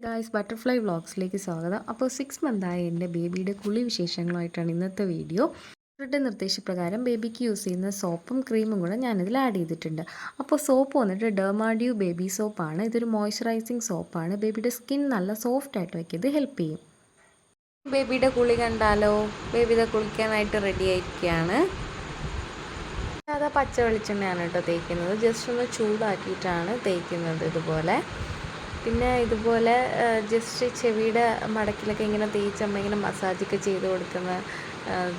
Guys butterfly വ്ളോഗ്സിലേക്ക് സ്വാഗതം. അപ്പോൾ 6 മന്തായ എൻ്റെ ബേബിയുടെ കുളി വിശേഷങ്ങളായിട്ടാണ് ഇന്നത്തെ വീഡിയോ. ഡോക്ടറുടെ നിർദ്ദേശപ്രകാരം ബേബിക്ക് യൂസ് ചെയ്യുന്ന സോപ്പും ക്രീമും കൂടെ ഞാനിതിൽ ആഡ് ചെയ്തിട്ടുണ്ട്. അപ്പോൾ സോപ്പ് വന്നിട്ട് ഡെർമാഡ്യൂ ബേബി സോപ്പാണ്. ഇതൊരു മോയ്സ്ചറൈസിങ് സോപ്പാണ്. ബേബിയുടെ സ്കിൻ നല്ല സോഫ്റ്റ് ആയിട്ട് വയ്ക്കുന്നത് ഹെൽപ്പ് ചെയ്യും. ബേബിയുടെ കുളി കണ്ടാലോ? ബേബിയുടെ കുളിക്കാനായിട്ട് റെഡി ആയിരിക്കുകയാണ്. സാധാ പച്ച വെളിച്ചെണ്ണയാണ് കേട്ടോ തേക്കുന്നത്. ജസ്റ്റ് ഒന്ന് ചൂടാക്കിയിട്ടാണ് തേക്കുന്നത് ഇതുപോലെ. പിന്നെ ഇതുപോലെ ജസ്റ്റ് ചെവിയുടെ മടക്കിലൊക്കെ ഇങ്ങനെ തേച്ചമ്മ ഇങ്ങനെ മസാജൊക്കെ ചെയ്ത് കൊടുക്കുന്ന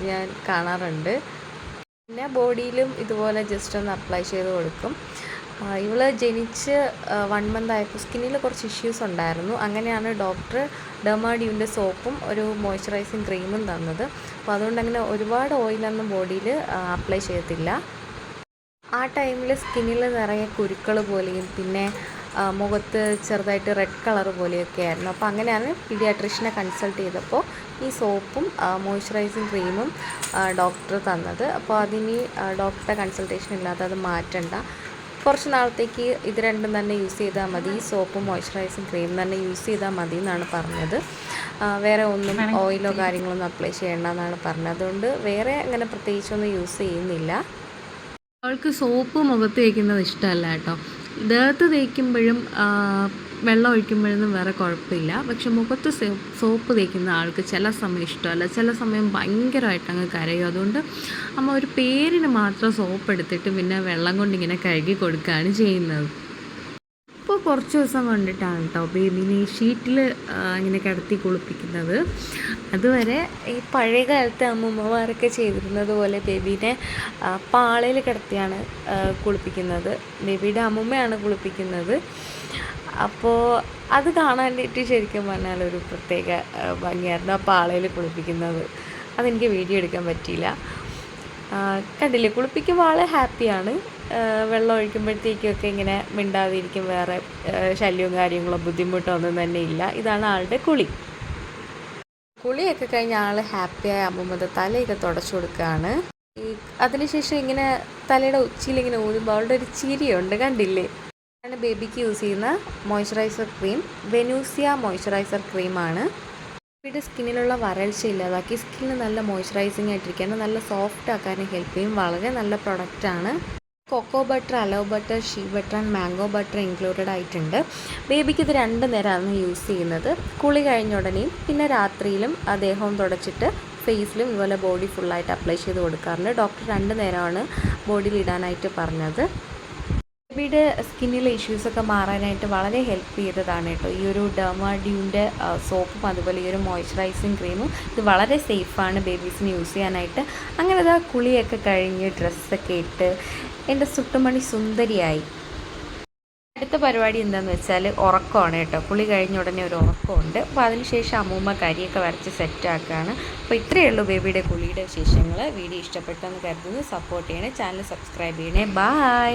ഞാൻ കാണാറുണ്ട്. പിന്നെ ബോഡിയിലും ഇതുപോലെ ജസ്റ്റ് ഒന്ന് അപ്ലൈ ചെയ്ത് കൊടുക്കും. ഇവള് ജനിച്ച് 1 മന്ത് ആയപ്പോൾ സ്കിന്നിൽ കുറച്ച് ഇഷ്യൂസ് ഉണ്ടായിരുന്നു. അങ്ങനെയാണ് ഡോക്ടർ ഡെർമാഡ്യൂവിൻ്റെ സോപ്പും ഒരു മോയ്സ്ചറൈസിങ് ക്രീമും തന്നത്. അപ്പോൾ അതുകൊണ്ട് അങ്ങനെ ഒരുപാട് ഓയിലൊന്നും ബോഡിയിൽ അപ്ലൈ ചെയ്യത്തില്ല. ആ ടൈമിൽ സ്കിന്നിൽ നിറയെ കുരുക്കൾ പോലെയും പിന്നെ മുഖത്ത് ചെറുതായിട്ട് റെഡ് കളർ പോലെയൊക്കെ ആയിരുന്നു. അപ്പോൾ അങ്ങനെയാണ് പീഡിയാട്രീഷ്യനെ കൺസൾട്ട് ചെയ്തപ്പോൾ ഈ സോപ്പും മോയ്സ്ചറൈസിങ് ക്രീമും ഡോക്ടർ തന്നത്. അപ്പോൾ അതിന് ഡോക്ടറുടെ കൺസൾട്ടേഷൻ ഇല്ലാതെ അത് മാറ്റണ്ട, കുറച്ച് നാളത്തേക്ക് ഇത് രണ്ടും തന്നെ യൂസ് ചെയ്താൽ മതി, സോപ്പും മോയ്സ്ചറൈസിങ് ക്രീം തന്നെ യൂസ് ചെയ്താൽ മതി എന്നാണ് പറഞ്ഞത്. വേറെ ഒന്നും ഓയിലോ കാര്യങ്ങളൊന്നും അപ്ലൈ ചെയ്യേണ്ടെന്നാണ് പറഞ്ഞത്. അതുകൊണ്ട് വേറെ അങ്ങനെ പ്രത്യേകിച്ചൊന്നും യൂസ് ചെയ്യുന്നില്ല. അവൾക്ക് സോപ്പ് മുഖത്ത് തേക്കുന്നത് ഇഷ്ടമല്ല കേട്ടോ. ദേഹത്ത് തേക്കുമ്പോഴും വെള്ളം ഒഴിക്കുമ്പോഴൊന്നും വേറെ കുഴപ്പമില്ല. പക്ഷെ മുഖത്ത് സോപ്പ് തേക്കുന്ന ആൾക്ക് ചില സമയം ഇഷ്ടമല്ല, ചില സമയം ഭയങ്കരമായിട്ട് അങ്ങ് കരയും. അതുകൊണ്ട് അമ്മ ഒരു പേരിന് മാത്രം സോപ്പ് എടുത്തിട്ട് പിന്നെ വെള്ളം കൊണ്ടിങ്ങനെ കഴുകി കൊടുക്കുകയാണ് ചെയ്യുന്നത്. ഇപ്പോൾ കുറച്ച് ദിവസം കൊണ്ടിട്ടാണ് കേട്ടോ ബേബിനെ ഷീറ്റിൽ ഇങ്ങനെ കിടത്തി കുളിപ്പിക്കുന്നത്. അതുവരെ ഈ പഴയ കാലത്തെ അമ്മൂമ്മമാരൊക്കെ ചെയ്തിരുന്നത് പോലെ ബേബീനെ പാളയിൽ കിടത്തിയാണ് കുളിപ്പിക്കുന്നത്. ബേബിയുടെ അമ്മൂമ്മയാണ് കുളിപ്പിക്കുന്നത്. അപ്പോൾ അത് കാണാനായിട്ട് ശരിക്കും പറഞ്ഞാൽ ഒരു പ്രത്യേക ഭംഗിയായിരുന്നു ആ പാളയിൽ കുളിപ്പിക്കുന്നത്. അതെനിക്ക് വീഡിയോ എടുക്കാൻ പറ്റിയില്ല. കണ്ടില്ലേ, കുളിപ്പിക്കുമ്പോൾ ആൾ ഹാപ്പിയാണ്. വെള്ളം ഒഴിക്കുമ്പോഴത്തേക്കൊക്കെ ഇങ്ങനെ മിണ്ടാതിരിക്കും. വേറെ ശല്യവും കാര്യങ്ങളോ ബുദ്ധിമുട്ടോ ഒന്നും തന്നെ ഇല്ല. ഇതാണ് ആളുടെ കുളിയൊക്കെ കഴിഞ്ഞ് ആൾ ഹാപ്പിയായ അമ്മൂമ്മ തലയൊക്കെ തുടച്ചു കൊടുക്കുകയാണ്. അതിനുശേഷം ഇങ്ങനെ തലയുടെ ഉച്ചിയിൽ ഇങ്ങനെ ഊതുമ്പോൾ അവളുടെ ഒരു ചിരിയുണ്ട്, കണ്ടില്ലേ? ആണ് ബേബിക്ക് യൂസ് ചെയ്യുന്ന മോയ്സ്ചറൈസർ ക്രീം വെനൂസിയ മോയ്സ്ചറൈസർ ക്രീമാണ്. ബേബിയുടെ സ്കിന്നിലുള്ള വരൾച്ച ഇല്ലാതാക്കി സ്കിന്നിന് നല്ല മോയ്സ്ചറൈസിങ് ആയിട്ടിരിക്കാനും നല്ല സോഫ്റ്റ് ആക്കാനും ഹെൽപ്പ് ചെയ്യും. വളരെ നല്ല പ്രൊഡക്റ്റാണ്. Cocoa butter, aloe butter, shea butter and mango butter included ആയിട്ടുണ്ട്. ബേബിക്ക് ഇത് 2 നേരമാണ് യൂസ് ചെയ്യുന്നത്. കുളി കഴിഞ്ഞ ഉടനെയും പിന്നെ രാത്രിയിലും ദേഹവും തുടച്ചിട്ട് ഫേസിലും ഇതുപോലെ ബോഡി ഫുള്ളായിട്ട് അപ്ലൈ ചെയ്ത് കൊടുക്കാറുണ്ട്. ഡോക്ടർ 2 നേരമാണ് ബോഡിയിൽ ഇടാനായിട്ട് പറഞ്ഞത്. ബേബിയുടെ സ്കിന്നിലെ ഇഷ്യൂസൊക്കെ മാറാനായിട്ട് വളരെ ഹെൽപ്പ് ചെയ്തതാണ് കേട്ടോ ഈ ഒരു ഡെർമാഡ്യൂവിൻ്റെ സോപ്പും അതുപോലെ ഈ ഒരു മോയ്സ്ചറൈസിങ് ക്രീമും. ഇത് വളരെ സേഫാണ് ബേബീസിന് യൂസ് ചെയ്യാനായിട്ട്. അങ്ങനെ ഇതാ കുളിയൊക്കെ കഴിഞ്ഞ് ഡ്രസ്സൊക്കെ ഇട്ട് എൻ്റെ സുട്ടുമണി സുന്ദരിയായി. അടുത്ത പരിപാടി എന്താണെന്ന് വെച്ചാൽ ഉറക്കമാണ് കേട്ടോ. കുളി കഴിഞ്ഞ ഉടനെ ഒരു ഉറക്കമുണ്ട്. അപ്പോൾ അതിനുശേഷം അമ്മൂമ്മ കരിയൊക്കെ വരച്ച് സെറ്റാക്കുകയാണ്. അപ്പോൾ ഇത്രയേ ഉള്ളൂ ബേബിയുടെ കുളിയുടെ വിശേഷങ്ങൾ. വീഡിയോ ഇഷ്ടപ്പെട്ടെന്ന് കരുതുന്നു. സപ്പോർട്ട് ചെയ്യണേ, ചാനൽ സബ്സ്ക്രൈബ് ചെയ്യണേ. ബായ്.